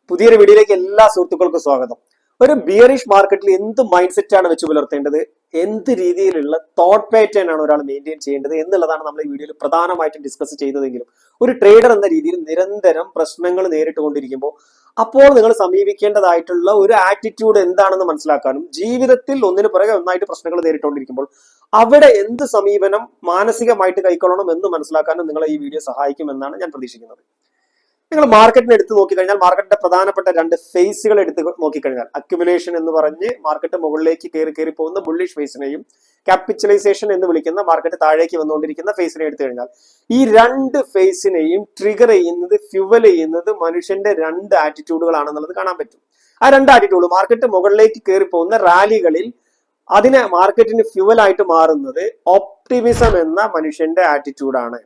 പുതിയൊരു വീഡിയോയിലേക്ക് എല്ലാ സുഹൃത്തുക്കൾക്കും സ്വാഗതം. ഒരു ബിയറിഷ് മാർക്കറ്റിൽ എന്ത് മൈൻഡ് സെറ്റ് ആണ് വെച്ച് പുലർത്തേണ്ടത്, എന്ത് രീതിയിലുള്ള തോട്ട് പാറ്റേൺ ആണ് ഒരാൾ മെയിൻറ്റെയിൻ ചെയ്യേണ്ടത് എന്നുള്ളതാണ് നമ്മൾ ഈ വീഡിയോയിൽ പ്രധാനമായിട്ടും ഡിസ്കസ് ചെയ്തതെങ്കിലും ഒരു ട്രേഡർ എന്ന രീതിയിൽ നിരന്തരം പ്രശ്നങ്ങൾ നേരിട്ടുകൊണ്ടിരിക്കുമ്പോൾ അപ്പോൾ നിങ്ങൾ സമീപിക്കേണ്ടതായിട്ടുള്ള ഒരു ആറ്റിറ്റ്യൂഡ് എന്താണെന്ന് മനസ്സിലാക്കാനും ജീവിതത്തിൽ ഒന്നിനു പുറകെ ഒന്നായിട്ട് പ്രശ്നങ്ങൾ നേരിട്ടുകൊണ്ടിരിക്കുമ്പോൾ അവിടെ എന്ത് സമീപനം മാനസികമായിട്ട് കൈക്കൊള്ളണം എന്ന് മനസ്സിലാക്കാനും നിങ്ങളെ ഈ വീഡിയോ സഹായിക്കുമെന്നാണ് ഞാൻ പ്രതീക്ഷിക്കുന്നത്. നിങ്ങൾ മാർക്കറ്റിനെ എടുത്ത് നോക്കിക്കഴിഞ്ഞാൽ മാർക്കറ്റിന്റെ പ്രധാനപ്പെട്ട രണ്ട് ഫേസുകൾ എടുത്ത് നോക്കിക്കഴിഞ്ഞാൽ അക്യുമുലേഷൻ എന്ന് പറഞ്ഞ് മാർക്കറ്റ് മുകളിലേക്ക് കയറി പോകുന്ന ബുള്ളിഷ് ഫേസിനെയും ക്യാപിറ്റലൈസേഷൻ എന്ന് വിളിക്കുന്ന മാർക്കറ്റ് താഴേക്ക് വന്നുകൊണ്ടിരിക്കുന്ന ഫേസിനെ എടുത്തു കഴിഞ്ഞാൽ ഈ രണ്ട് ഫേസിനെയും ട്രിഗർ ചെയ്യുന്നത്, ഫ്യുവൽ ചെയ്യുന്നത് മനുഷ്യന്റെ രണ്ട് ആറ്റിറ്റ്യൂഡുകളാണെന്നുള്ളത് കാണാൻ പറ്റും. ആ രണ്ട് ആറ്റിറ്റ്യൂഡ് മാർക്കറ്റ് മുകളിലേക്ക് കയറി പോകുന്ന റാലികളിൽ അതിനെ മാർക്കറ്റിന് ഫ്യുവലായിട്ട് മാറുന്നത് ഓപ്റ്റിമിസം എന്ന മനുഷ്യന്റെ ആറ്റിറ്റ്യൂഡാണ്,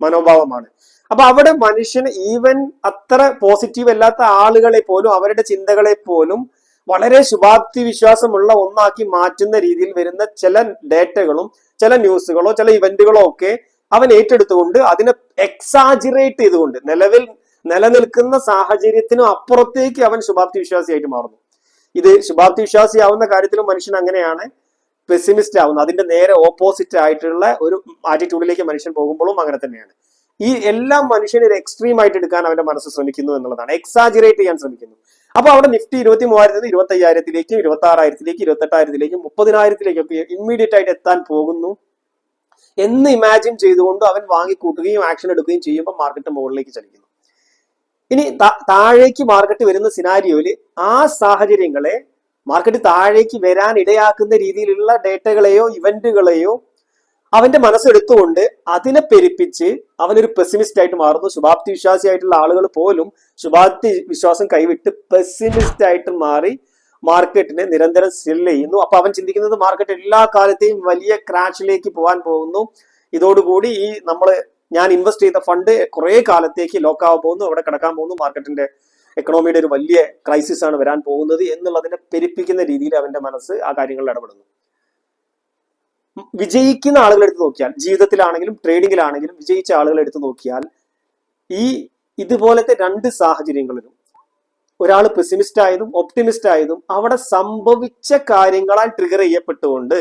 മനോഭാവമാണ്. അപ്പൊ അവിടെ മനുഷ്യൻ ഈവൻ അത്ര പോസിറ്റീവ് അല്ലാത്ത ആളുകളെ പോലും അവരുടെ ചിന്തകളെ പോലും വളരെ ശുഭാപ്തി വിശ്വാസമുള്ള ഒന്നാക്കി മാറ്റുന്ന രീതിയിൽ വരുന്ന ചില ഡേറ്റകളും ചില ന്യൂസുകളോ ചില ഇവന്റുകളോ ഒക്കെ അവൻ ഏറ്റെടുത്തുകൊണ്ട് അതിനെ എക്സാജിറേറ്റ് ചെയ്തുകൊണ്ട് നിലവിൽ നിലനിൽക്കുന്ന സാഹചര്യത്തിനും അപ്പുറത്തേക്ക് അവൻ ശുഭാപ്തി വിശ്വാസിയായിട്ട് മാറുന്നു. ഇത് ശുഭാപ്തി വിശ്വാസിയാവുന്ന കാര്യത്തിലും മനുഷ്യൻ അങ്ങനെയാണ്, പെസിമിസ്റ്റ് ആവുന്നു. അതിന്റെ നേരെ ഓപ്പോസിറ്റ് ആയിട്ടുള്ള ഒരു ആറ്റിറ്റ്യൂഡിലേക്ക് മനുഷ്യൻ പോകുമ്പോഴും അങ്ങനെ തന്നെയാണ്. ഈ എല്ലാം മനുഷ്യന് ഒരു എക്സ്ട്രീം ആയിട്ട് എടുക്കാൻ അവന്റെ മനസ്സ് ശ്രമിക്കുന്നു എന്നുള്ളതാണ്, എക്സാജറേറ്റ് ചെയ്യാൻ ശ്രമിക്കുന്നു. അപ്പൊ അവിടെ നിഫ്റ്റി 23,000 25,000-ലേക്കും 26,000-ലേക്കും 28,000-ലേക്കും 30,000-ലേക്കൊക്കെ ഇമ്മീഡിയറ്റ് ആയിട്ട് എത്താൻ പോകുന്നു എന്ന് ഇമാജിൻ ചെയ്തുകൊണ്ട് അവൻ വാങ്ങിക്കൂട്ടുകയും ആക്ഷൻ എടുക്കുകയും ചെയ്യുമ്പോൾ മാർക്കറ്റ് മുകളിലേക്ക് ചലിക്കുന്നു. ഇനി താഴേക്ക് മാർക്കറ്റ് വരുന്ന സിനാരിയോയിൽ ആ സാഹചര്യങ്ങളെ മാർക്കറ്റ് താഴേക്ക് വരാൻ ഇടയാക്കുന്ന രീതിയിലുള്ള ഡേറ്റകളെയോ ഇവന്റുകളെയോ അവന്റെ മനസ്സെടുത്തുകൊണ്ട് അതിനെ പെരുപ്പിച്ച് അവനൊരു പെസിമിസ്റ്റ് ആയിട്ട് മാറുന്നു. ശുഭാപ്തി വിശ്വാസിയായിട്ടുള്ള ആളുകൾ പോലും ശുഭാപ്തി വിശ്വാസം കൈവിട്ട് പെസിമിസ്റ്റ് ആയിട്ട് മാറി മാർക്കറ്റിനെ നിരന്തരം സെൽ ചെയ്യുന്നു. അപ്പൊ അവൻ ചിന്തിക്കുന്നത് മാർക്കറ്റ് എല്ലാ കാലത്തെയും വലിയ ക്രാഷിലേക്ക് പോകാൻ പോകുന്നു, ഇതോടുകൂടി ഈ ഞാൻ ഇൻവെസ്റ്റ് ചെയ്ത ഫണ്ട് കുറെ കാലത്തേക്ക് ലോക്കാവാൻ പോകുന്നു, അവിടെ കിടക്കാൻ പോകുന്നു, മാർക്കറ്റിന്റെ എക്കണോമിയുടെ ഒരു വലിയ ക്രൈസിസ് ആണ് വരാൻ പോകുന്നത് എന്നുള്ളതിനെ പെരുപ്പിക്കുന്ന രീതിയിൽ അവന്റെ മനസ്സ് ആ കാര്യങ്ങളിൽ ഇടപെടുന്നു. വിജയിക്കുന്ന ആളുകളെ എടുത്ത് നോക്കിയാൽ, ജീവിതത്തിലാണെങ്കിലും ട്രേഡിങ്ങിലാണെങ്കിലും വിജയിച്ച ആളുകളെ എടുത്ത് നോക്കിയാൽ ഈ ഇതുപോലത്തെ രണ്ട് സാഹചര്യങ്ങളിലും ഒരാൾ പെസിമിസ്റ്റ് ആയതും ഒപ്റ്റിമിസ്റ്റ് ആയതും അവിടെ സംഭവിച്ച കാര്യങ്ങളാൽ ട്രിഗർ ചെയ്യപ്പെട്ടുകൊണ്ട്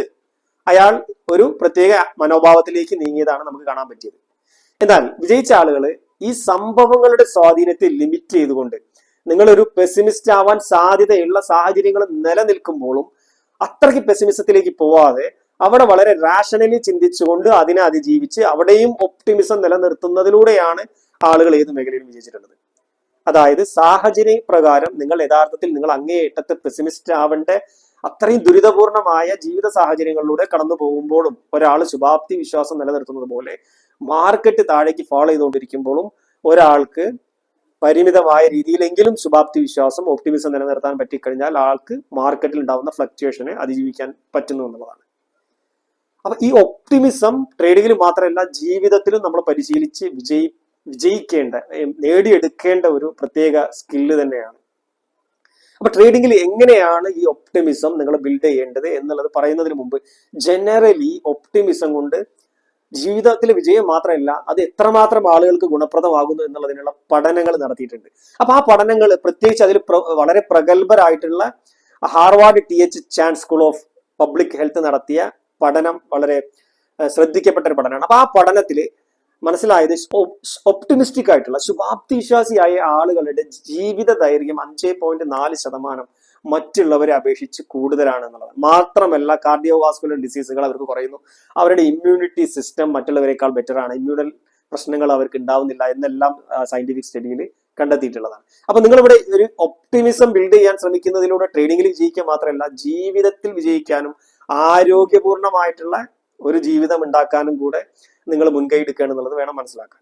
അയാൾ ഒരു പ്രത്യേക മനോഭാവത്തിലേക്ക് നീങ്ങിയതാണ് നമുക്ക് കാണാൻ പറ്റിയത്. എന്നാൽ വിജയിച്ച ആളുകൾ ഈ സംഭവങ്ങളുടെ സ്വാധീനത്തെ ലിമിറ്റ് ചെയ്തുകൊണ്ട് നിങ്ങളൊരു പെസിമിസ്റ്റ് ആവാൻ സാധ്യതയുള്ള സാഹചര്യങ്ങൾ നിലനിൽക്കുമ്പോഴും അത്രയ്ക്ക് പെസിമിസത്തിലേക്ക് പോവാതെ അവിടെ വളരെ റാഷണലി ചിന്തിച്ചുകൊണ്ട് അതിനെ അതിജീവിച്ച് അവിടെയും ഒപ്റ്റിമിസം നിലനിർത്തുന്നതിലൂടെയാണ് ആളുകൾ ഏത് മേഖലയിലും വിജയിച്ചിട്ടുള്ളത്. അതായത് സാഹചര്യ പ്രകാരം നിങ്ങൾ യഥാർത്ഥത്തിൽ നിങ്ങൾ അങ്ങേയറ്റത്തെ പെസിമിസ്റ്റ് ആവേണ്ട അത്രയും ദുരിതപൂർണമായ ജീവിത സാഹചര്യങ്ങളിലൂടെ കടന്നു പോകുമ്പോഴും ഒരാൾ ശുഭാപ്തി വിശ്വാസം നിലനിർത്തുന്നത് പോലെ മാർക്കറ്റ് താഴേക്ക് ഫോളോ ചെയ്തുകൊണ്ടിരിക്കുമ്പോഴും ഒരാൾക്ക് പരിമിതമായ രീതിയിലെങ്കിലും ശുഭാപ്തി വിശ്വാസം ഒപ്റ്റിമിസം നിലനിർത്താൻ പറ്റിക്കഴിഞ്ഞാൽ ആൾക്ക് മാർക്കറ്റിൽ ഉണ്ടാവുന്ന ഫ്ലക്ച്വേഷനെ അതിജീവിക്കാൻ പറ്റുന്നു എന്നുള്ളതാണ്. അപ്പൊ ഈ ഒപ്റ്റിമിസം ട്രേഡിങ്ങിൽ മാത്രമല്ല ജീവിതത്തിലും നമ്മൾ പരിശീലിച്ച് വിജയിക്കേണ്ട നേടിയെടുക്കേണ്ട ഒരു പ്രത്യേക സ്കില്ല് തന്നെയാണ്. അപ്പൊ ട്രേഡിങ്ങിൽ എങ്ങനെയാണ് ഈ ഒപ്റ്റിമിസം നിങ്ങൾ ബിൽഡ് ചെയ്യേണ്ടത് എന്നുള്ളത് പറയുന്നതിന് മുമ്പ് ജനറലി ഒപ്റ്റിമിസം കൊണ്ട് ജീവിതത്തിലെ വിജയം മാത്രമല്ല അത് എത്രമാത്രം ആളുകൾക്ക് ഗുണപ്രദമാകുന്നു എന്നുള്ളതിനുള്ള പഠനങ്ങൾ നടത്തിയിട്ടുണ്ട്. അപ്പൊ ആ പഠനങ്ങൾ പ്രത്യേകിച്ച് അതിൽ വളരെ പ്രഗത്ഭരായിട്ടുള്ള Harvard TH Chan school of public health നടത്തിയ പഠനം വളരെ ശ്രദ്ധിക്കപ്പെട്ട ഒരു പഠനമാണ്. അപ്പൊ ആ പഠനത്തിൽ മനസ്സിലായത് ഒപ്റ്റിമിസ്റ്റിക് ആയിട്ടുള്ള ശുഭാപ്തി വിശ്വാസിയായ ആളുകളുടെ ജീവിത ദൈർഘ്യം 5.4% മറ്റുള്ളവരെ അപേക്ഷിച്ച് കൂടുതലാണെന്നുള്ളതാണ്. മാത്രമല്ല കാർഡിയോവാസ്കുലർ ഡിസീസുകൾ അവർക്ക് കുറയുന്നു, അവരുടെ ഇമ്മ്യൂണിറ്റി സിസ്റ്റം മറ്റുള്ളവരെക്കാൾ ബെറ്റർ ആണ്, ഇമ്മ്യൂണൽ പ്രശ്നങ്ങൾ അവർക്ക് ഉണ്ടാവുന്നില്ല എന്നെല്ലാം സയന്റിഫിക് സ്റ്റഡിയിൽ കണ്ടെത്തിയിട്ടുള്ളതാണ്. അപ്പൊ നിങ്ങളിവിടെ ഒരു ഒപ്റ്റിമിസം ബിൽഡ് ചെയ്യാൻ ശ്രമിക്കുന്നതിലൂടെ ട്രേഡിങ്ങിൽ വിജയിക്കുക മാത്രമല്ല ജീവിതത്തിൽ വിജയിക്കാനും ആരോഗ്യപൂർണമായിട്ടുള്ള ഒരു ജീവിതം ഉണ്ടാക്കാനും കൂടെ നിങ്ങൾ മുൻകൈ എടുക്കുക എന്നുള്ളത് വേണം മനസ്സിലാക്കാൻ.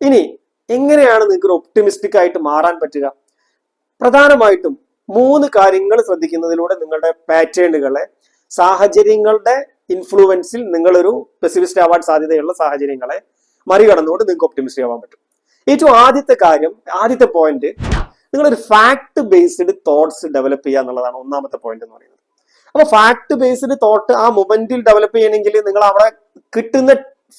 ഇനി എങ്ങനെയാണ് നിങ്ങൾക്ക് ഒരു ഒപ്റ്റിമിസ്റ്റിക് ആയിട്ട് മാറാൻ പറ്റുക? പ്രധാനമായിട്ടും 3 കാര്യങ്ങൾ ശ്രദ്ധിക്കുന്നതിലൂടെ നിങ്ങളുടെ പാറ്റേണുകളെ സാഹചര്യങ്ങളുടെ ഇൻഫ്ലുവൻസിൽ നിങ്ങളൊരു പെസിമിസ്റ്റ് ആവാൻ സാധ്യതയുള്ള സാഹചര്യങ്ങളെ മറികടന്നുകൊണ്ട് നിങ്ങൾക്ക് ഒപ്റ്റിമിസ്റ്റ് ആവാൻ പറ്റും. ഏറ്റവും ആദ്യത്തെ പോയിന്റ്, നിങ്ങളൊരു ഫാക്ട് ബേസ്ഡ് തോട്ട്സ് ഡെവലപ്പ് ചെയ്യുക എന്നുള്ളതാണ് ഒന്നാമത്തെ പോയിന്റ് എന്ന് പറയുന്നത്. അപ്പൊ ഫാക്ട് ബേസ്ഡ് തോട്ട് ആ മൊമെന്റിൽ ഡെവലപ്പ് ചെയ്യണമെങ്കിൽ നിങ്ങൾ അവിടെ കിട്ടുന്ന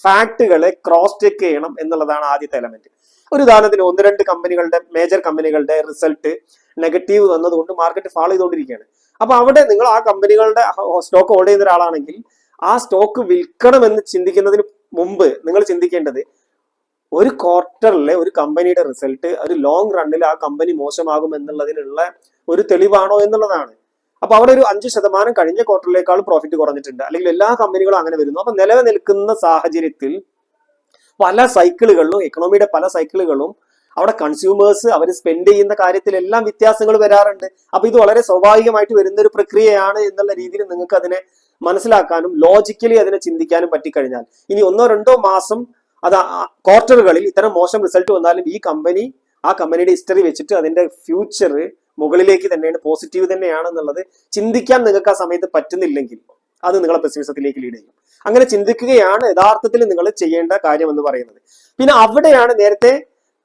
ഫാക്ടുകളെ ക്രോസ് ചെക്ക് ചെയ്യണം എന്നുള്ളതാണ് ആദ്യത്തെ എലമെന്റ്. ഒരു ഉദാഹരണത്തിന് 1-2 കമ്പനികളുടെ മേജർ കമ്പനികളുടെ റിസൾട്ട് നെഗറ്റീവ് വന്നതുകൊണ്ട് മാർക്കറ്റ് ഫാളോ ചെയ്തുകൊണ്ടിരിക്കുകയാണ്. അപ്പൊ അവിടെ നിങ്ങൾ ആ കമ്പനികളുടെ സ്റ്റോക്ക് ഹോൾഡ് ചെയ്യുന്ന ഒരാളാണെങ്കിൽ ആ സ്റ്റോക്ക് വിൽക്കണമെന്ന് ചിന്തിക്കുന്നതിന് മുമ്പ് നിങ്ങൾ ചിന്തിക്കേണ്ടത് ഒരു ക്വാർട്ടറിലെ ഒരു കമ്പനിയുടെ റിസൾട്ട് ഒരു ലോങ് റണ്ണിൽ ആ കമ്പനി മോശമാകും എന്നുള്ളതിനുള്ള ഒരു തെളിവാണോ എന്നുള്ളതാണ്. അപ്പൊ അവിടെ ഒരു 5% കഴിഞ്ഞ ക്വാർട്ടറിലേക്കാൾ പ്രോഫിറ്റ് കുറഞ്ഞിട്ടുണ്ട്, അല്ലെങ്കിൽ എല്ലാ കമ്പനികളും അങ്ങനെ വരുന്നു. അപ്പൊ നിലനിൽക്കുന്ന സാഹചര്യത്തിൽ പല സൈക്കിളുകളിലും എക്കണോമിയുടെ പല സൈക്കിളുകളും അവിടെ കൺസ്യൂമേഴ്സ് അവർ സ്പെൻഡ് ചെയ്യുന്ന കാര്യത്തിലെല്ലാം വ്യത്യാസങ്ങൾ വരാറുണ്ട്. അപ്പൊ ഇത് വളരെ സ്വാഭാവികമായിട്ട് വരുന്ന ഒരു പ്രക്രിയയാണ് എന്നുള്ള രീതിയിൽ നിങ്ങൾക്ക് അതിനെ മനസ്സിലാക്കാനും ലോജിക്കലി അതിനെ ചിന്തിക്കാനും പറ്റിക്കഴിഞ്ഞാൽ ഇനി 1-2 മാസം അത് ക്വാർട്ടറുകളിൽ ഇത്തരം മോശം റിസൾട്ട് വന്നാലും ഈ കമ്പനി ആ കമ്പനിയുടെ ഹിസ്റ്ററി വെച്ചിട്ട് അതിന്റെ ഫ്യൂച്ചർ മുകളിലേക്ക് തന്നെയാണ്, പോസിറ്റീവ് തന്നെയാണെന്നുള്ളത് ചിന്തിക്കാൻ നിങ്ങൾക്ക് ആ സമയത്ത് പറ്റുന്നില്ലെങ്കിൽ അത് നിങ്ങളെ പെസിമിസത്തിലേക്ക് ലീഡ് ചെയ്യും. അങ്ങനെ ചിന്തിക്കുകയാണ് യഥാർത്ഥത്തിൽ നിങ്ങൾ ചെയ്യേണ്ട കാര്യം എന്ന് പറയുന്നത്. പിന്നെ അവിടെയാണ് നേരത്തെ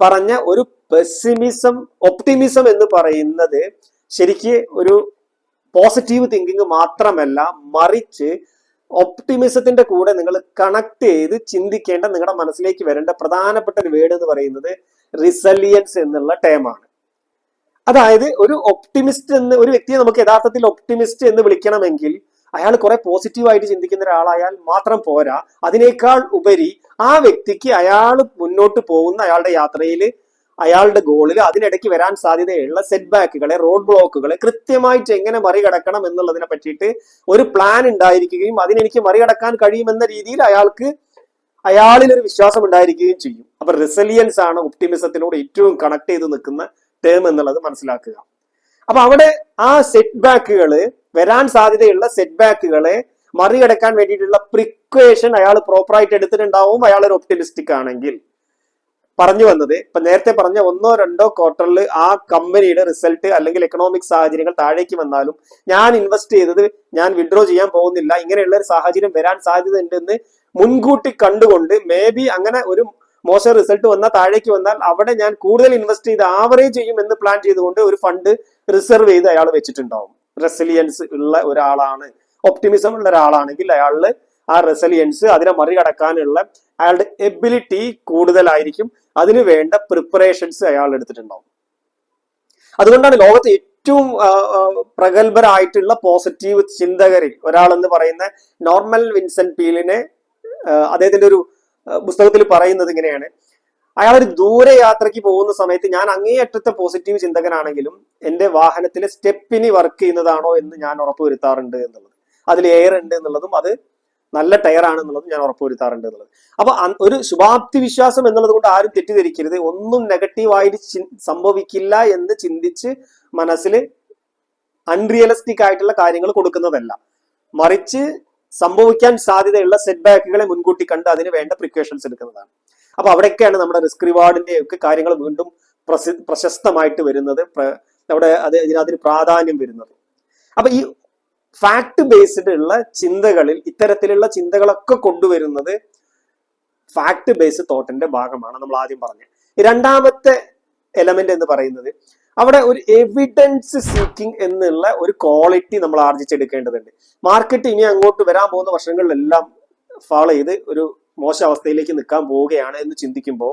പറഞ്ഞ ഒരു പെസിമിസം ഒപ്റ്റിമിസം എന്ന് പറയുന്നത് ശരിക്ക് ഒരു പോസിറ്റീവ് തിങ്കിങ് മാത്രമല്ല, മറിച്ച് ഒപ്റ്റിമിസത്തിന്റെ കൂടെ നിങ്ങൾ കണക്ട് ചെയ്ത് ചിന്തിക്കേണ്ട നിങ്ങളുടെ മനസ്സിലേക്ക് വരേണ്ട പ്രധാനപ്പെട്ട ഒരു വേർഡ് എന്ന് പറയുന്നത് റിസലിയൻസ് എന്നുള്ള ടേമാണ്. അതായത് ഒരു ഒപ്റ്റിമിസ്റ്റ് എന്ന് ഒരു വ്യക്തിയെ നമുക്ക് യഥാർത്ഥത്തിൽ ഒപ്റ്റിമിസ്റ്റ് എന്ന് വിളിക്കണമെങ്കിൽ അയാൾ കുറെ പോസിറ്റീവായിട്ട് ചിന്തിക്കുന്ന ഒരാളായാൽ മാത്രം പോരാ, അതിനേക്കാൾ ഉപരി ആ വ്യക്തിക്ക് അയാൾ മുന്നോട്ട് പോകുന്ന അയാളുടെ യാത്രയിൽ അയാളുടെ ഗോളിൽ അതിനിടയ്ക്ക് വരാൻ സാധ്യതയുള്ള സെറ്റ് ബാക്കുകളെ, റോഡ് ബ്ലോക്കുകളെ കൃത്യമായിട്ട് എങ്ങനെ മറികടക്കണം എന്നുള്ളതിനെ പറ്റിയിട്ട് ഒരു പ്ലാൻ ഉണ്ടായിരിക്കുകയും അതിനെനിക്ക് മറികടക്കാൻ കഴിയുമെന്ന രീതിയിൽ അയാളിൽ ഒരു വിശ്വാസം ഉണ്ടായിരിക്കുകയും ചെയ്യും. അപ്പൊ റെസിലിയൻസ് ആണ് ഒപ്റ്റിമിസത്തിനോട് ഏറ്റവും കണക്ട് ചെയ്ത് നിൽക്കുന്ന ടേം എന്നുള്ളത് മനസ്സിലാക്കുക. അപ്പൊ അവിടെ ആ സെറ്റ് ബാക്കുകള് വരാൻ സാധ്യതയുള്ള സെറ്റ് ബാക്കുകളെ മറികടക്കാൻ വേണ്ടിയിട്ടുള്ള പ്രിക്വേഷൻ അയാൾ പ്രോപ്പറായിട്ട് എടുത്തിട്ടുണ്ടാവും അയാൾ ഒരു ഒപ്റ്റിമിസ്റ്റിക് ആണെങ്കിൽ. പറഞ്ഞു വന്നത് ഇപ്പൊ നേരത്തെ പറഞ്ഞ 1-2 ക്വാർട്ടറിൽ ആ കമ്പനിയുടെ റിസൾട്ട് അല്ലെങ്കിൽ എക്കണോമിക് സാഹചര്യങ്ങൾ താഴേക്ക് വന്നാലും ഞാൻ ഇൻവെസ്റ്റ് ചെയ്തത് ഞാൻ വിഡ്രോ ചെയ്യാൻ പോകുന്നില്ല, ഇങ്ങനെയുള്ള ഒരു സാഹചര്യം വരാൻ സാധ്യത ഉണ്ടെന്ന് മുൻകൂട്ടി കണ്ടുകൊണ്ട് മേ ബി അങ്ങനെ ഒരു മോശം റിസൾട്ട് വന്നാൽ താഴേക്ക് വന്നാൽ അവിടെ ഞാൻ കൂടുതൽ ഇൻവെസ്റ്റ് ചെയ്ത് ആവറേജ് ചെയ്യും എന്ന് പ്ലാൻ ചെയ്തുകൊണ്ട് ഒരു ഫണ്ട് റിസർവ് ചെയ്ത് അയാൾ വെച്ചിട്ടുണ്ടാവും. റെസിലിയൻസ് ഉള്ള ഒരാളാണ്, ഒപ്റ്റിമിസം ഉള്ള ഒരാളാണെങ്കിൽ അയാളില് ആ റെസിലിയൻസ് അതിനെ മറികടക്കാനുള്ള അയാളുടെ എബിലിറ്റി കൂടുതലായിരിക്കും. അതിനു വേണ്ട പ്രിപ്പറേഷൻസ് അയാൾ എടുത്തിട്ടുണ്ടാവും. അതുകൊണ്ടാണ് ലോകത്ത് ഏറ്റവും പ്രഗത്ഭരായിട്ടുള്ള പോസിറ്റീവ് ചിന്തകരിൽ ഒരാളെന്ന് പറയുന്ന നോർമൻ വിൻസെന്റ് പീലിനെ അദ്ദേഹത്തിന്റെ ഒരു പുസ്തകത്തിൽ പറയുന്നത് ഇങ്ങനെയാണ്: അയാൾ ഒരു ദൂരയാത്രയ്ക്ക് പോകുന്ന സമയത്ത് ഞാൻ അങ്ങേയറ്റത്തെ പോസിറ്റീവ് ചിന്തകനാണെങ്കിലും എൻ്റെ വാഹനത്തിലെ സ്റ്റെപ്പിന് വർക്ക് ചെയ്യുന്നതാണോ എന്ന് ഞാൻ ഉറപ്പുവരുത്താറുണ്ട് എന്നുള്ളത്, അതിൽ എയർ ഉണ്ട് എന്നുള്ളതും അത് നല്ല ടയർ ആണെന്നുള്ളതും ഞാൻ ഉറപ്പുവരുത്താറുണ്ട് എന്നുള്ളത്. അപ്പൊ ഒരു ശുഭാപ്തി വിശ്വാസം എന്നുള്ളത് കൊണ്ട് ആരും തെറ്റിദ്ധരിക്കരുത്. ഒന്നും നെഗറ്റീവായിട്ട് സംഭവിക്കില്ല എന്ന് ചിന്തിച്ച് മനസ്സിൽ അൺറിയലിസ്റ്റിക് ആയിട്ടുള്ള കാര്യങ്ങൾ കൊടുക്കുന്നതല്ല, മറിച്ച് സംഭവിക്കാൻ സാധ്യതയുള്ള സെറ്റ് ബാക്കുകളെ മുൻകൂട്ടി കണ്ട് അതിന് വേണ്ട പ്രിക്കോഷൻസ് എടുക്കുന്നതാണ്. അപ്പൊ അവിടെയൊക്കെയാണ് നമ്മുടെ റിസ്ക് റിവാർഡിന്റെ ഒക്കെ കാര്യങ്ങൾ വീണ്ടും പ്രശസ്തമായിട്ട് വരുന്നത്, അവിടെ അതിന് പ്രാധാന്യം വരുന്നത്. അപ്പൊ ഈ ഫാക്ട് ബേസ്ഡ് ഉള്ള ചിന്തകളിൽ ഇത്തരത്തിലുള്ള ചിന്തകളൊക്കെ കൊണ്ടുവരുന്നത് ഫാക്ട് ബേസ്ഡ് തോട്ടിന്റെ ഭാഗമാണ് നമ്മൾ ആദ്യം പറഞ്ഞത്. രണ്ടാമത്തെ എലമെന്റ് എന്ന് പറയുന്നത് അവിടെ ഒരു എവിഡൻസ് സീക്കിംഗ് എന്നുള്ള ഒരു ക്വാളിറ്റി നമ്മൾ ആർജിച്ചെടുക്കേണ്ടതുണ്ട്. മാർക്കറ്റ് ഇനി അങ്ങോട്ട് വരാൻ പോകുന്ന വർഷങ്ങളിലെല്ലാം ഫോളോ ചെയ്ത് ഒരു മോശം അവസ്ഥയിലേക്ക് നിൽക്കാൻ പോവുകയാണ് എന്ന് ചിന്തിക്കുമ്പോൾ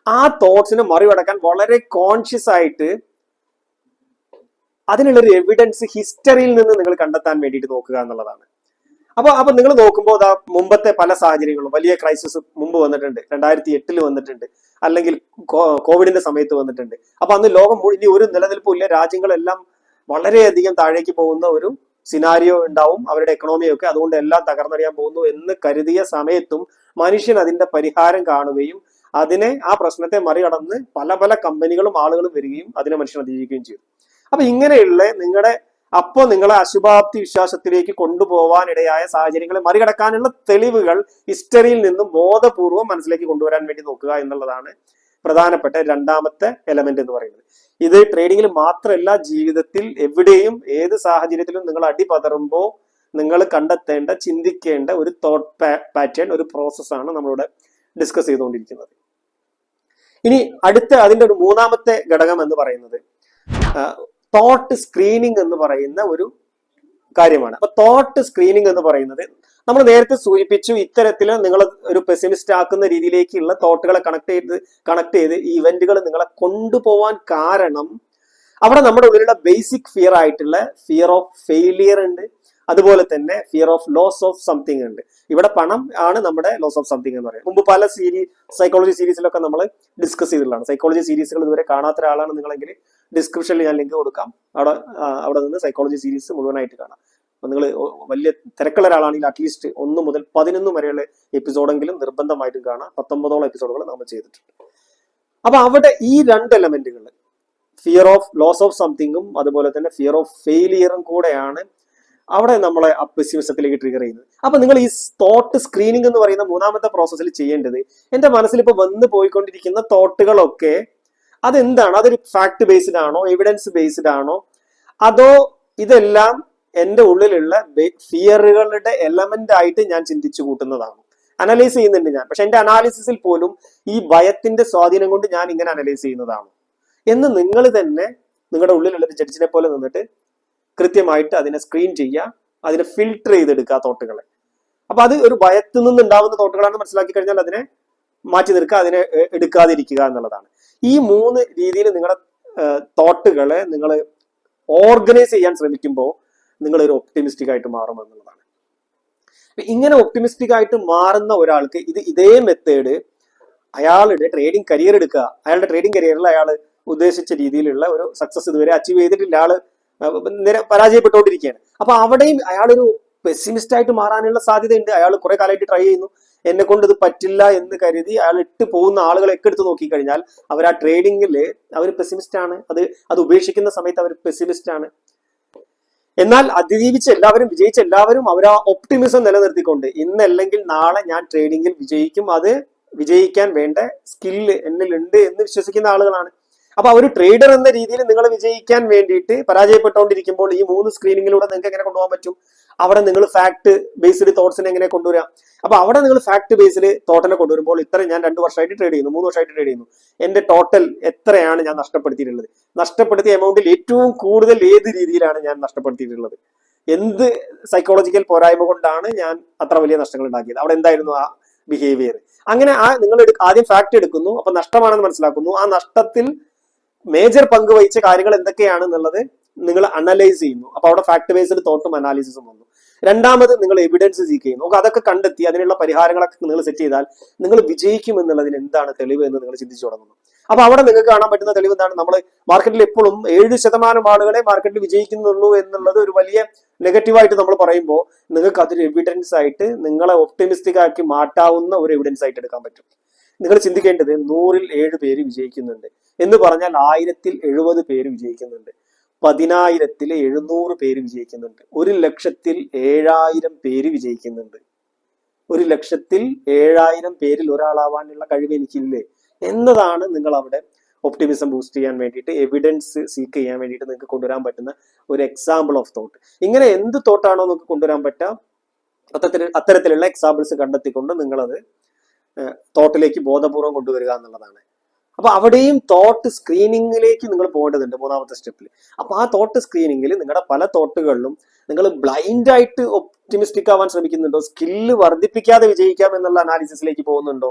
ആ തോട്ട്സിനെ മറികടക്കാൻ വളരെ കോൺഷ്യസ് ആയിട്ട് അതിനുള്ളൊരു എവിഡൻസ് ഹിസ്റ്ററിയിൽ നിന്ന് നിങ്ങൾ കണ്ടെത്താൻ വേണ്ടിയിട്ട് നോക്കുക എന്നുള്ളതാണ്. അപ്പൊ നിങ്ങൾ നോക്കുമ്പോൾ മുമ്പത്തെ പല സാഹചര്യങ്ങളും വലിയ ക്രൈസിസ് മുമ്പ് വന്നിട്ടുണ്ട്, 2008 വന്നിട്ടുണ്ട്, അല്ലെങ്കിൽ കോവിഡിന്റെ സമയത്ത് വന്നിട്ടുണ്ട്. അപ്പൊ അന്ന് ലോകം ഇനി ഒരു നിലനിൽപ്പും ഇല്ല, രാജ്യങ്ങളെല്ലാം വളരെയധികം താഴേക്ക് പോകുന്ന ഒരു സിനാരിയോ ഉണ്ടാവും, അവരുടെ എക്കണോമിയൊക്കെ അതുകൊണ്ട് എല്ലാം തകർന്നടിയാൻ പോകുന്നു എന്ന് കരുതിയ സമയത്തും മനുഷ്യൻ അതിന്റെ പരിഹാരം കാണുകയും ആ പ്രശ്നത്തെ മറികടന്ന് പല പല കമ്പനികളും ആളുകളും വരികയും അതിനെ മനുഷ്യൻ അതിജീവിക്കുകയും ചെയ്തു. അപ്പൊ ഇങ്ങനെയുള്ള നിങ്ങളെ അശുഭാപ്തി വിശ്വാസത്തിലേക്ക് കൊണ്ടുപോകാനിടയായ സാഹചര്യങ്ങളെ മറികടക്കാനുള്ള തെളിവുകൾ ഹിസ്റ്ററിയിൽ നിന്നും ബോധപൂർവം മനസ്സിലേക്ക് കൊണ്ടുവരാൻ വേണ്ടി നോക്കുക എന്നുള്ളതാണ് പ്രധാനപ്പെട്ട രണ്ടാമത്തെ എലമെന്റ് എന്ന് പറയുന്നത്. ഇത് ട്രേഡിങ്ങിൽ മാത്രമല്ല, ജീവിതത്തിൽ എവിടെയും ഏത് സാഹചര്യത്തിലും നിങ്ങൾ അടിപതറുമ്പോൾ നിങ്ങൾ കണ്ടെത്തേണ്ട, ചിന്തിക്കേണ്ട ഒരു തോട്ട് പാറ്റേൺ, ഒരു പ്രോസസ്സാണ് നമ്മളിവിടെ ഡിസ്കസ് ചെയ്തുകൊണ്ടിരിക്കുന്നത്. ഇനി അതിന്റെ ഒരു മൂന്നാമത്തെ ഘടകം എന്ന് പറയുന്നത് തോട്ട് സ്ക്രീനിങ് എന്ന് പറയുന്ന ഒരു കാര്യമാണ്. അപ്പൊ തോട്ട് സ്ക്രീനിങ് എന്ന് പറയുന്നത് നമ്മൾ നേരത്തെ സൂചിപ്പിച്ചു, ഇത്തരത്തിൽ നിങ്ങൾ ഒരു പെസിമിസ്റ്റ് ആക്കുന്ന രീതിയിലേക്കുള്ള തോട്ടുകളെ കണക്ട് ചെയ്ത് ഈ ഇവന്റുകൾ നിങ്ങളെ കൊണ്ടുപോവാൻ കാരണം അവിടെ നമ്മുടെ ഉള്ളിലുള്ള ബേസിക് ഫിയർ ആയിട്ടുള്ള ഫിയർ ഓഫ് ഫെയിലിയർ ഉണ്ട്, അതുപോലെ തന്നെ fear of loss of something ഉണ്ട്. ഇവിടെ പണം ആണ് നമ്മുടെ ലോസ് ഓഫ് സംതിങ് എന്ന് പറയുന്നത്. മുമ്പ് പല സൈക്കോളജി സീരീസിലൊക്കെ നമ്മൾ ഡിസ്കസ് ചെയ്തിട്ടുള്ളതാണ്. സൈക്കോളജി സീരീസുകൾ ഇതുവരെ കാണാത്ത ഒരാളാണ് നിങ്ങളെങ്കിൽ ഡിസ്ക്രിപ്ഷനിൽ ഞാൻ ലിങ്ക് കൊടുക്കാം, അവിടെ നിന്ന് സൈക്കോളജി സീരീസ് മുഴുവനായിട്ട് കാണാം. അപ്പൊ നിങ്ങൾ വലിയ തിരക്കുള്ള ഒരാളാണെങ്കിൽ അറ്റ്ലീസ്റ്റ് 1 മുതൽ 11 വരെയുള്ള എപ്പിസോഡെങ്കിലും നിർബന്ധമായിട്ടും കാണാം. 19ഓളം എപ്പിസോഡുകൾ നമ്മൾ ചെയ്തിട്ടുണ്ട്. അപ്പൊ അവിടെ ഈ 2 എലമെന്റുകൾ, ഫിയർ ഓഫ് ലോസ് ഓഫ് സംതിങ്ങും അതുപോലെ തന്നെ ഫിയർ ഓഫ് ഫെയിലിയറും കൂടെയാണ് അവിടെ നമ്മളെ ആ പെസിമിസത്തിലേക്ക് ട്രിഗർ ചെയ്യുന്നത്. അപ്പൊ നിങ്ങൾ ഈ തോട്ട് സ്ക്രീനിങ് എന്ന് പറയുന്ന 3ാമത്തെ പ്രോസസ്സിൽ ചെയ്യേണ്ടത്, എന്റെ മനസ്സിൽ ഇപ്പൊ വന്നു പോയിക്കൊണ്ടിരിക്കുന്ന തോട്ടുകളൊക്കെ അതെന്താണ്, അതൊരു ഫാക്ട് ബേസ്ഡ് ആണോ, എവിഡൻസ് ബേസ്ഡ് ആണോ, അതോ ഇതെല്ലാം എന്റെ ഉള്ളിലുള്ള ഫിയറുകളുടെ എലമെന്റ് ആയിട്ട് ഞാൻ ചിന്തിച്ചു കൂട്ടുന്നതാണ്. അനലൈസ് ചെയ്യുന്നുണ്ട് ഞാൻ, പക്ഷെ എന്റെ അനാലിസിസിൽ പോലും ഈ ഭയത്തിന്റെ സ്വാധീനം കൊണ്ട് ഞാൻ ഇങ്ങനെ അനലൈസ് ചെയ്യുന്നതാണ് എന്ന് നിങ്ങൾ തന്നെ നിങ്ങളുടെ ഉള്ളിലുള്ള ഒരു ജഡ്ജിനെ പോലെ നിന്നിട്ട് കൃത്യമായിട്ട് അതിനെ സ്ക്രീൻ ചെയ്യുക, അതിനെ ഫിൽട്ടർ ചെയ്തെടുക്കുക തോട്ടുകളെ. അപ്പൊ അത് ഒരു ഭയത്തിൽ നിന്നുണ്ടാവുന്ന തോട്ടുകളാണെന്ന് മനസ്സിലാക്കി കഴിഞ്ഞാൽ അതിനെ മാറ്റി നിർക്കുക, അതിനെ എടുക്കാതിരിക്കുക എന്നുള്ളതാണ്. ഈ 3 രീതിയിൽ നിങ്ങളുടെ തോട്ടുകളെ നിങ്ങൾ ഓർഗനൈസ് ചെയ്യാൻ ശ്രമിക്കുമ്പോൾ നിങ്ങൾ ഒരു ഒപ്റ്റിമിസ്റ്റിക് ആയിട്ട് മാറും എന്നുള്ളതാണ്. ഇങ്ങനെ ഒപ്റ്റിമിസ്റ്റിക് ആയിട്ട് മാറുന്ന ഒരാൾക്ക് ഇതേ മെത്തേഡ് അയാളുടെ ട്രേഡിംഗ് കരിയർ എടുക്കുക. അയാളുടെ ട്രേഡിംഗ് കരിയറിൽ അയാൾ ഉദ്ദേശിച്ച രീതിയിലുള്ള ഒരു സക്സസ് ഇതുവരെ അച്ചീവ് ചെയ്തിട്ടില്ല, ആള് പരാജയപ്പെട്ടുകൊണ്ടിരിക്കുകയാണ്. അപ്പൊ അവിടെയും അയാളൊരു പെസിമിസ്റ്റ് ആയിട്ട് മാറാനുള്ള സാധ്യതയുണ്ട്. അയാൾ കുറെ കാലമായിട്ട് ട്രൈ ചെയ്യുന്നു, എന്നെ കൊണ്ട് ഇത് പറ്റില്ല എന്ന് കരുതി അയാൾ ഇട്ട് പോകുന്ന ആളുകളൊക്കെ എടുത്ത് നോക്കിക്കഴിഞ്ഞാൽ അവർ ആ ട്രേഡിങ്ങിൽ അവർ പെസിമിസ്റ്റ് ആണ്. അത് ഉപേക്ഷിക്കുന്ന സമയത്ത് അവർ പെസിമിസ്റ്റ് ആണ്. എന്നാൽ അതിജീവിച്ച എല്ലാവരും, വിജയിച്ച എല്ലാവരും അവർ ആ ഒപ്റ്റിമിസം നിലനിർത്തിക്കൊണ്ട് ഇന്നല്ലെങ്കിൽ നാളെ ഞാൻ ട്രേഡിങ്ങിൽ വിജയിക്കും, അത് വിജയിക്കാൻ വേണ്ട സ്കില്ല് എന്നിലുണ്ട് എന്ന് വിശ്വസിക്കുന്ന ആളുകളാണ്. അപ്പൊ ഒരു ട്രേഡർ എന്ന രീതിയിൽ നിങ്ങൾ വിജയിക്കാൻ വേണ്ടിയിട്ട് പരാജയപ്പെട്ടുകൊണ്ടിരിക്കുമ്പോൾ ഈ 3 സ്ക്രീനിങ്ങിലൂടെ നിങ്ങൾക്ക് എങ്ങനെ കൊണ്ടുപോകാൻ പറ്റും? അവിടെ നിങ്ങൾ ഫാക്ട് ബേസ്ഡ് തോട്ട്സിനെ എങ്ങനെ കൊണ്ടുവരാം? അപ്പൊ അവിടെ നിങ്ങൾ ഫാക്ട് ബേസ്ഡ് തോട്ടിനെ കൊണ്ടുവരുമ്പോൾ ഇത്ര ഞാൻ 2 വർഷമായിട്ട് ട്രേഡ് ചെയ്യുന്നു, 3 വർഷമായിട്ട് ട്രേഡ് ചെയ്യുന്നു, എന്റെ ടോട്ടൽ എത്രയാണ് ഞാൻ നഷ്ടപ്പെടുത്തിയിട്ടുള്ളത്, നഷ്ടപ്പെടുത്തിയ എമൗണ്ടിൽ ഏറ്റവും കൂടുതൽ ഏത് രീതിയിലാണ് ഞാൻ നഷ്ടപ്പെടുത്തിയിട്ടുള്ളത്, എന്ത് സൈക്കോളജിക്കൽ പോരായ്മ കൊണ്ടാണ് ഞാൻ അത്ര വലിയ നഷ്ടങ്ങൾ ഉണ്ടാക്കിയത്, അവിടെ എന്തായിരുന്നു ആ ബിഹേവിയർ. അങ്ങനെ നിങ്ങൾ ആദ്യം ഫാക്ട് എടുക്കുന്നു, അപ്പൊ നഷ്ടമാണെന്ന് മനസ്സിലാക്കുന്നു, ആ നഷ്ടത്തിൽ മേജർ പങ്ക് വഹിച്ച കാര്യങ്ങൾ എന്തൊക്കെയാണെന്നുള്ളത് നിങ്ങൾ അനലൈസ് ചെയ്യുന്നു. അപ്പൊ അവിടെ ഫാക്ട് ബേസ്ഡ് തോട്ടും അനാലിസിസും വന്നു. രണ്ടാമത് നിങ്ങൾ എവിഡൻസ് സീക്ക് ചെയ്യുന്നു. അതൊക്കെ കണ്ടെത്തി അതിനുള്ള പരിഹാരങ്ങളൊക്കെ നിങ്ങൾ സെറ്റ് ചെയ്താൽ നിങ്ങൾ വിജയിക്കും എന്നുള്ളതിന് എന്താണ് തെളിവ് എന്ന് നിങ്ങൾ ചിന്തിച്ചു തുടങ്ങുന്നു. അപ്പൊ അവിടെ നിങ്ങൾക്ക് കാണാൻ പറ്റുന്ന തെളിവ് എന്താണ്? നമ്മൾ മാർക്കറ്റിൽ എപ്പോഴും 7% ആളുകളെ മാർക്കറ്റിൽ വിജയിക്കുന്നുള്ളൂ എന്നുള്ളത് ഒരു വലിയ നെഗറ്റീവായിട്ട് നമ്മൾ പറയുമ്പോൾ നിങ്ങൾക്ക് അതൊരു എവിഡൻസ് ആയിട്ട് നിങ്ങളെ ഒപ്റ്റിമിസ്റ്റിക് ആക്കി മാറ്റാവുന്ന ഒരു എവിഡൻസ് ആയിട്ട് എടുക്കാൻ പറ്റും. നിങ്ങൾ ചിന്തിക്കേണ്ടത് 100ൽ 7 പേര് വിജയിക്കുന്നുണ്ട് എന്ന് പറഞ്ഞാൽ 1000ൽ 70 പേര് വിജയിക്കുന്നുണ്ട്, 10,000ൽ 700 പേര് വിജയിക്കുന്നുണ്ട്, 1,00,000ൽ 7,000 പേര് വിജയിക്കുന്നുണ്ട്. 1,00,000ൽ 7,000 പേരിൽ ഒരാളാവാനുള്ള കഴിവ് എനിക്കില്ലേ എന്നതാണ് നിങ്ങൾ അവിടെ ഒപ്റ്റിമിസം ബൂസ്റ്റ് ചെയ്യാൻ വേണ്ടിയിട്ട്, എവിഡൻസ് സീക്ക് ചെയ്യാൻ വേണ്ടിയിട്ട് നിങ്ങൾക്ക് കൊണ്ടുവരാൻ പറ്റുന്ന ഒരു എക്സാമ്പിൾ ഓഫ് തോട്ട്. ഇങ്ങനെ എന്ത് തോട്ടാണോ നിങ്ങൾക്ക് കൊണ്ടുവരാൻ പറ്റുക അത്തരത്തിലുള്ള എക്സാമ്പിൾസ് കണ്ടെത്തിക്കൊണ്ട് നിങ്ങളത് തോട്ടിലേക്ക് ബോധപൂർവം കൊണ്ടുവരിക എന്നുള്ളതാണ്. അപ്പൊ അവിടെയും തോട്ട് സ്ക്രീനിങ്ങിലേക്ക് നിങ്ങൾ പോകേണ്ടതുണ്ട് 3ാമത്തെ സ്റ്റെപ്പിൽ. അപ്പൊ ആ തോട്ട് സ്ക്രീനിങ്ങിൽ നിങ്ങളുടെ പല തോട്ടുകളിലും നിങ്ങൾ ബ്ലൈൻഡ് ആയിട്ട് ഒപ്റ്റിമിസ്റ്റിക് ആവാൻ ശ്രമിക്കുന്നുണ്ടോ, സ്കില്ല് വർദ്ധിപ്പിക്കാതെ വിജയിക്കാം എന്നുള്ള അനാലിസിസിലേക്ക് പോകുന്നുണ്ടോ?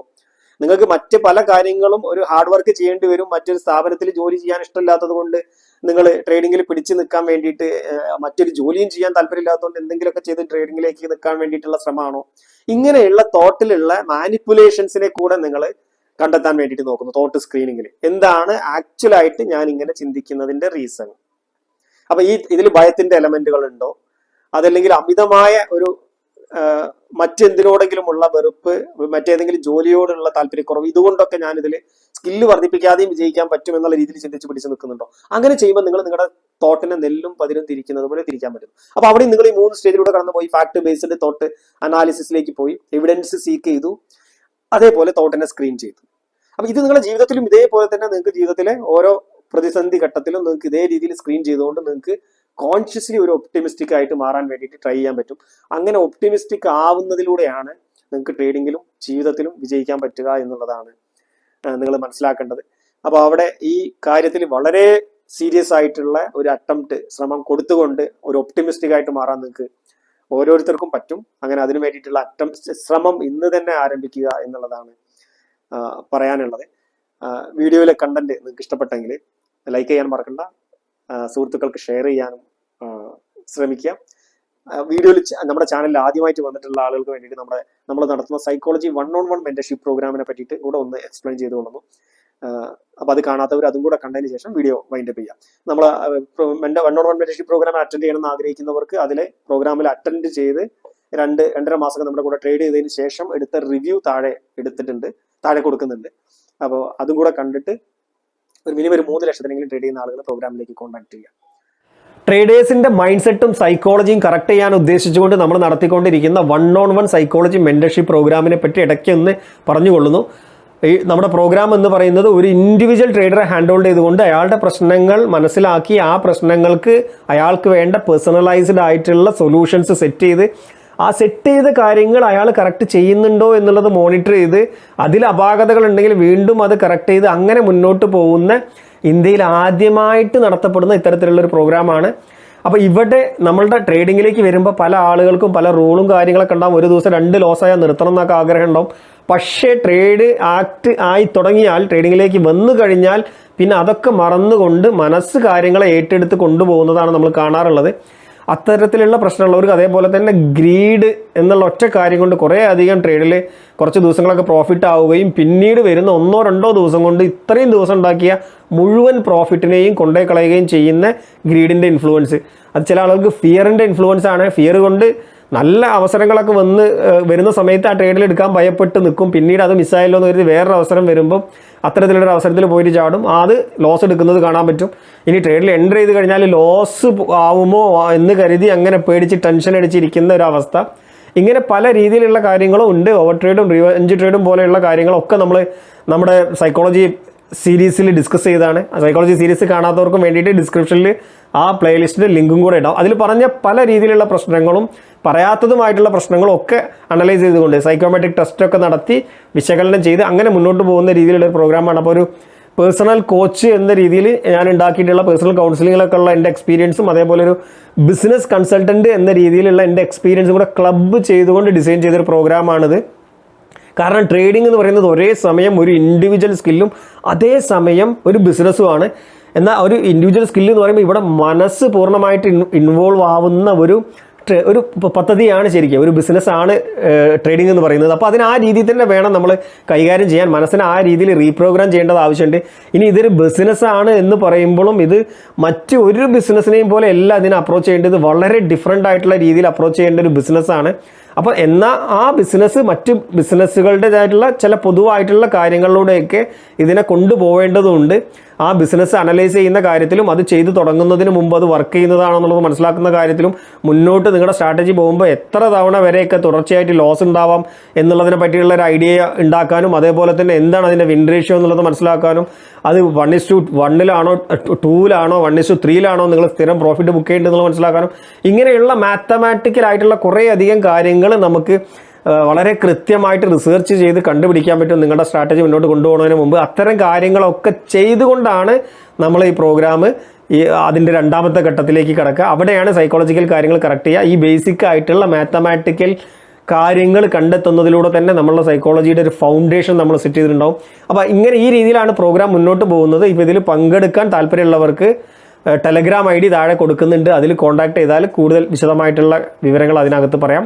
നിങ്ങൾക്ക് മറ്റ് പല കാര്യങ്ങളും ഒരു ഹാർഡ് വർക്ക് ചെയ്യേണ്ടി വരും, മറ്റൊരു സ്ഥാപനത്തിൽ ജോലി ചെയ്യാൻ ഇഷ്ടമില്ലാത്തത് കൊണ്ട് നിങ്ങൾ ട്രേഡിങ്ങിൽ പിടിച്ചു നിൽക്കാൻ വേണ്ടിയിട്ട് മറ്റൊരു ജോലിയും ചെയ്യാൻ താല്പര്യമില്ലാത്തതുകൊണ്ട് എന്തെങ്കിലുമൊക്കെ ചെയ്ത് ട്രേഡിങ്ങിലേക്ക് നിൽക്കാൻ വേണ്ടിയിട്ടുള്ള ശ്രമമാണോ? ഇങ്ങനെയുള്ള തോട്ടിലുള്ള മാനിപ്പുലേഷൻസിനെ കൂടെ നിങ്ങൾ കണ്ടെത്താൻ വേണ്ടിയിട്ട് നോക്കുന്നു തോട്ട് സ്ക്രീനിങ്ങിൽ. എന്താണ് ആക്ച്വൽ ആയിട്ട് ഞാൻ ഇങ്ങനെ ചിന്തിക്കുന്നതിന്റെ റീസൺ? അപ്പൊ ഇതിൽ ഭയത്തിന്റെ എലമെന്റുകൾ ഉണ്ടോ, അതല്ലെങ്കിൽ അമിതമായ ഒരു മറ്റെന്തിനോടെങ്കിലുമുള്ള വെറുപ്പ്, മറ്റേതെങ്കിലും ജോലിയോടുള്ള താല്പര്യക്കുറവ്, ഇതുകൊണ്ടൊക്കെ ഞാൻ ഇതിൽ സ്കില്ല് വർദ്ധിപ്പിക്കാതെയും വിജയിക്കാൻ പറ്റും എന്നുള്ള രീതിയിൽ ചിന്തിച്ച് പിടിച്ചു നിൽക്കുന്നുണ്ടോ? അങ്ങനെ ചെയ്യുമ്പോൾ നിങ്ങൾ നിങ്ങളുടെ തോട്ടിനെ നെല്ലും പതിരും തിരിക്കുന്നത് പോലെ തിരിക്കാൻ പറ്റും. അപ്പൊ അവിടെ നിങ്ങൾ ഈ 3 സ്റ്റേജിലൂടെ കടന്നു പോയി. ഫാക്ട് ബേസ്ഡ് തോട്ട് അനാലിസിസിലേക്ക് പോയി, എവിഡൻസ് സീക്ക് ചെയ്തു, അതേപോലെ തോട്ടിനെ സ്ക്രീൻ ചെയ്തു. അപ്പൊ ഇത് നിങ്ങളുടെ ജീവിതത്തിലും ഇതേപോലെ തന്നെ നിങ്ങൾക്ക് ജീവിതത്തിലെ ഓരോ പ്രതിസന്ധി ഘട്ടത്തിലും നിങ്ങൾക്ക് ഇതേ രീതിയിൽ സ്ക്രീൻ ചെയ്തുകൊണ്ട് നിങ്ങൾക്ക് കോൺഷ്യസ്ലി ഒരു ഒപ്റ്റിമിസ്റ്റിക് ആയിട്ട് മാറാൻ വേണ്ടിയിട്ട് ട്രൈ ചെയ്യാൻ പറ്റും. അങ്ങനെ ഒപ്റ്റിമിസ്റ്റിക് ആവുന്നതിലൂടെയാണ് നിങ്ങൾക്ക് ട്രേഡിങ്ങിലും ജീവിതത്തിലും വിജയിക്കാൻ പറ്റുക എന്നുള്ളതാണ് നിങ്ങൾ മനസ്സിലാക്കേണ്ടത്. അപ്പൊ അവിടെ ഈ കാര്യത്തിൽ വളരെ സീരിയസ് ആയിട്ടുള്ള ഒരു ശ്രമം കൊടുത്തുകൊണ്ട് ഒരു ഒപ്റ്റിമിസ്റ്റിക് ആയിട്ട് മാറാൻ നിങ്ങൾക്ക് ഓരോരുത്തർക്കും പറ്റും. അങ്ങനെ അതിനു വേണ്ടിയിട്ടുള്ള ശ്രമം ഇന്ന് തന്നെ ആരംഭിക്കുക എന്നുള്ളതാണ് പറയാനുള്ളത്. വീഡിയോയിലെ കണ്ടന്റ് നിങ്ങൾക്ക് ഇഷ്ടപ്പെട്ടെങ്കിൽ ലൈക്ക് ചെയ്യാൻ മറക്കണ്ട, സുഹൃത്തുക്കൾക്ക് ഷെയർ ചെയ്യാനും ശ്രമിക്കുക. വീഡിയോയിൽ നമ്മുടെ ചാനലിൽ ആദ്യമായിട്ട് വന്നിട്ടുള്ള ആളുകൾക്ക് വേണ്ടിയിട്ട് നമ്മൾ നടത്തുന്ന സൈക്കോളജി 1-on-1 മെന്റർഷിപ്പ് പ്രോഗ്രാമിനെ പറ്റിയിട്ട് കൂടെ ഒന്ന് എക്സ്പ്ലെയിൻ ചെയ്തുകൊള്ളുന്നു. അപ്പൊ അത് കാണാത്തവർ അതും കൂടെ കണ്ടതിന് ശേഷം വീഡിയോ വൈൻഡപ്പ് ചെയ്യാം. നമ്മൾ 1-on-1 മെന്റർഷിപ്പ് പ്രോഗ്രാം അറ്റൻഡ് ചെയ്യണമെന്ന് ആഗ്രഹിക്കുന്നവർക്ക് അതിലെ പ്രോഗ്രാമിൽ അറ്റൻഡ് ചെയ്ത് 2-2.5 മാസം നമ്മുടെ കൂടെ ട്രേഡ് ചെയ്തതിന് ശേഷം എടുത്ത റിവ്യൂ താഴെ കൊടുക്കുന്നുണ്ട്. അപ്പോൾ അതും കൂടെ കണ്ടിട്ട് ഒരു മിനിമം 3 ലക്ഷത്തിനെങ്കിലും ട്രേഡ് ചെയ്യുന്ന ആളുകൾ പ്രോഗ്രാമിലേക്ക് കോൺടാക്ട് ചെയ്യാം. ട്രേഡേഴ്സിന്റെ മൈൻഡ് സെറ്റും സൈക്കോളജിയും കറക്റ്റ് ചെയ്യാൻ ഉദ്ദേശിച്ചുകൊണ്ട് നമ്മൾ നടത്തിക്കൊണ്ടിരിക്കുന്ന 1-on-1 സൈക്കോളജി മെന്റർഷിപ്പ് പ്രോഗ്രാമിനെ പറ്റി ഇടയ്ക്ക് ഒന്ന് പറഞ്ഞുകൊള്ളുന്നു. ഈ നമ്മുടെ പ്രോഗ്രാം എന്ന് പറയുന്നത് ഒരു ഇൻഡിവിജ്വൽ ട്രേഡറെ ഹാൻഡ് ഹോൾഡ് ചെയ്തുകൊണ്ട് അയാളുടെ പ്രശ്നങ്ങൾ മനസ്സിലാക്കി ആ പ്രശ്നങ്ങൾക്ക് അയാൾക്ക് വേണ്ട പേഴ്സണലൈസ്ഡ് ആയിട്ടുള്ള സൊല്യൂഷൻസ് സെറ്റ് ചെയ്ത കാര്യങ്ങൾ അയാൾ കറക്റ്റ് ചെയ്യുന്നുണ്ടോ എന്നുള്ളത് മോണിറ്റർ ചെയ്ത് അതിൽ അപാകതകൾ ഉണ്ടെങ്കിൽ വീണ്ടും അത് കറക്റ്റ് ചെയ്ത് അങ്ങനെ മുന്നോട്ട് പോകുന്ന ഇന്ത്യയിൽ ആദ്യമായിട്ട് നടത്തപ്പെടുന്ന ഇത്തരത്തിലുള്ളൊരു പ്രോഗ്രാമാണ്. അപ്പോൾ ഇവിടെ നമ്മളുടെ ട്രേഡിങ്ങിലേക്ക് വരുമ്പോൾ പല ആളുകൾക്കും പല റൂളും കാര്യങ്ങളൊക്കെ ഉണ്ടാവും. ഒരു ദിവസം 2 ലോസായാൽ നിർത്തണം എന്നൊക്കെ ആഗ്രഹം ഉണ്ടാവും. പക്ഷേ ട്രേഡ് ആക്ട് ആയി തുടങ്ങിയാൽ, ട്രേഡിങ്ങിലേക്ക് വന്നു കഴിഞ്ഞാൽ പിന്നെ അതൊക്കെ മറന്നുകൊണ്ട് മനസ്സ് കാര്യങ്ങളെ ഏറ്റെടുത്ത് കൊണ്ടുപോകുന്നതാണ് നമ്മൾ കാണാറുള്ളത്. അത്തരത്തിലുള്ള പ്രശ്നമുള്ളവർക്ക് അതേപോലെ തന്നെ ഗ്രീഡ് എന്നുള്ള ഒറ്റ കാര്യം കൊണ്ട് കുറേ അധികം ട്രേഡിൽ കുറച്ച് ദിവസങ്ങളൊക്കെ പ്രോഫിറ്റ് ആവുകയും പിന്നീട് വരുന്ന 1-2 ദിവസം കൊണ്ട് ഇത്രയും ദിവസം ഉണ്ടാക്കിയ മുഴുവൻ പ്രോഫിറ്റിനെയും കൊണ്ടേ കളയുകയും ചെയ്യുന്ന ഗ്രീഡിൻ്റെ ഇൻഫ്ലുവൻസ്. അത് ചില ആളുകൾക്ക് ഫിയറിൻ്റെ ഇൻഫ്ലുവൻസ് ആണ്. ഫിയർ കൊണ്ട് നല്ല അവസരങ്ങളൊക്കെ വരുന്ന സമയത്ത് ആ ട്രേഡിൽ എടുക്കാൻ ഭയപ്പെട്ട് നിൽക്കും. പിന്നീട് അത് മിസ്സായല്ലോ എന്ന് കരുതി വേറൊരു അവസരം വരുമ്പോൾ അത്തരത്തിലൊരു അവസരത്തിൽ പോയിട്ട് ചാടും. അത് ലോസ് എടുക്കുന്നത് കാണാൻ പറ്റും. ഇനി ട്രേഡിൽ എൻ്റർ ചെയ്ത് കഴിഞ്ഞാൽ ലോസ് ആവുമോ എന്ന് കരുതി അങ്ങനെ പേടിച്ച് ടെൻഷൻ അടിച്ചിരിക്കുന്ന ഒരു അവസ്ഥ. ഇങ്ങനെ പല രീതിയിലുള്ള കാര്യങ്ങളും ഉണ്ട്. ഓവർ ട്രേഡും റിവെഞ്ച് ട്രേഡും പോലെയുള്ള കാര്യങ്ങളൊക്കെ നമ്മുടെ സൈക്കോളജി സീരീസിൽ ഡിസ്കസ് ചെയ്താണ്. സൈക്കോളജി സീരീസ് കാണാത്തവർക്കും വേണ്ടിയിട്ട് ഡിസ്ക്രിപ്ഷനിൽ ആ പ്ലേലിസ്റ്റിൻ്റെ ലിങ്കും കൂടെ ഇടാം. അതിൽ പറഞ്ഞ പല രീതിയിലുള്ള പ്രശ്നങ്ങളും പറയാത്തതുമായിട്ടുള്ള പ്രശ്നങ്ങളും ഒക്കെ അനലൈസ് ചെയ്തുകൊണ്ട് സൈക്കോമെട്രിക് ടെസ്റ്റൊക്കെ നടത്തി വിശകലനം ചെയ്ത് അങ്ങനെ മുന്നോട്ട് പോകുന്ന രീതിയിലുള്ള ഒരു പ്രോഗ്രാമാണ്. അപ്പോൾ ഒരു പേഴ്സണൽ കോച്ച് എന്ന രീതിയിൽ ഞാൻ ഉണ്ടാക്കിയിട്ടുള്ള പേഴ്സണൽ കൗൺസിലിങ്ങിലൊക്കെ ഉള്ള എൻ്റെ എക്സ്പീരിയൻസും അതേപോലെ ഒരു ബിസിനസ് കൺസൾട്ടൻറ്റ് എന്ന രീതിയിലുള്ള എൻ്റെ എക്സ്പീരിയൻസും കൂടെ ക്ലബ്ബ് ചെയ്തുകൊണ്ട് ഡിസൈൻ ചെയ്തൊരു പ്രോഗ്രാമാണിത്. കാരണം ട്രേഡിംഗ് എന്ന് പറയുന്നത് ഒരേ സമയം ഒരു ഇൻഡിവിജ്വൽ സ്കില്ലും അതേസമയം ഒരു ബിസിനസ്സുമാണ്. എന്നാൽ ഒരു ഇൻഡിവിജ്വൽ സ്കില്ല് എന്ന് പറയുമ്പോൾ ഇവിടെ മനസ്സ് പൂർണ്ണമായിട്ട് ഇൻവോൾവ് ആവുന്ന ഒരു പദ്ധതിയാണ് ശരിക്കും. ഒരു ബിസിനസ്സാണ് ട്രേഡിംഗ് എന്ന് പറയുന്നത്. അപ്പോൾ അതിന് ആ രീതിയിൽ തന്നെ വേണം നമ്മൾ കൈകാര്യം ചെയ്യാൻ. മനസ്സിനെ ആ രീതിയിൽ റീപ്രോഗ്രാം ചെയ്യേണ്ടത് ആവശ്യമുണ്ട്. ഇനി ഇതൊരു ബിസിനസ്സാണ് എന്ന് പറയുമ്പോഴും ഇത് മറ്റ് ഒരു ബിസിനസ്സിനെയും പോലെ അല്ല ഇതിനെ അപ്രോച്ച് ചെയ്യേണ്ടത്. വളരെ ഡിഫറെൻ്റ് ആയിട്ടുള്ള രീതിയിൽ അപ്രോച്ച് ചെയ്യേണ്ട ഒരു ബിസിനസ്സാണ്. അപ്പോൾ എന്നാൽ ആ ബിസിനസ് മറ്റ് ബിസിനസ്സുകളുടേതായിട്ടുള്ള ചില പൊതുവായിട്ടുള്ള കാര്യങ്ങളിലൂടെയൊക്കെ ഇതിനെ കൊണ്ടുപോകേണ്ടതുണ്ട്. ആ ബിസിനസ് അനലൈസ് ചെയ്യുന്ന കാര്യത്തിലും അത് ചെയ്തു തുടങ്ങുന്നതിന് മുമ്പ് അത് വർക്ക് ചെയ്യുന്നതാണോ എന്നുള്ളത് മനസ്സിലാക്കുന്ന കാര്യത്തിലും മുന്നോട്ട് നിങ്ങളുടെ സ്ട്രാറ്റജി പോകുമ്പോൾ എത്ര തവണ വരെയൊക്കെ തുടർച്ചയായിട്ട് ലോസ് ഉണ്ടാവാം എന്നുള്ളതിനെ പറ്റിയുള്ള ഒരു ഐഡിയ ഉണ്ടാക്കാനും അതേപോലെ തന്നെ എന്താണ് അതിൻ്റെ വിൻ റേഷ്യോ എന്നുള്ളത് മനസ്സിലാക്കാനും അത് 1:1 2 1:3 നിങ്ങൾ സ്ഥിരം പ്രോഫിറ്റ് ബുക്ക് ചെയ്യേണ്ടതെന്നുള്ളത് മനസ്സിലാക്കാനും ഇങ്ങനെയുള്ള മാത്തമാറ്റിക്കലായിട്ടുള്ള കുറേ അധികം കാര്യങ്ങൾ നമുക്ക് വളരെ കൃത്യമായിട്ട് റിസർച്ച് ചെയ്ത് കണ്ടുപിടിക്കാൻ പറ്റും. നിങ്ങളുടെ സ്ട്രാറ്റജി മുന്നോട്ട് കൊണ്ടുപോകുന്നതിന് മുമ്പ് അത്തരം കാര്യങ്ങളൊക്കെ ചെയ്തുകൊണ്ടാണ് നമ്മൾ ഈ പ്രോഗ്രാം അതിൻ്റെ 2ാമത്തെ ഘട്ടത്തിലേക്ക് കിടക്കുക. അവിടെയാണ് സൈക്കോളജിക്കൽ കാര്യങ്ങൾ കറക്റ്റ് ചെയ്യുക. ഈ ബേസിക് ആയിട്ടുള്ള മാത്തമാറ്റിക്കൽ കാര്യങ്ങൾ കണ്ടെത്തുന്നതിലൂടെ തന്നെ നമ്മളുടെ സൈക്കോളജിയുടെ ഒരു ഫൗണ്ടേഷൻ നമ്മൾ സെറ്റ് ചെയ്തിട്ടുണ്ടാവും. അപ്പോൾ ഇങ്ങനെ ഈ രീതിയിലാണ് പ്രോഗ്രാം മുന്നോട്ട് പോകുന്നത്. ഇപ്പോൾ ഇതിൽ പങ്കെടുക്കാൻ താല്പര്യമുള്ളവർക്ക് ടെലഗ്രാം ID താഴെ കൊടുക്കുന്നുണ്ട്. അതിൽ കോൺടാക്ട് ചെയ്താൽ കൂടുതൽ വിശദമായിട്ടുള്ള വിവരങ്ങൾ അതിനകത്ത് പറയാം.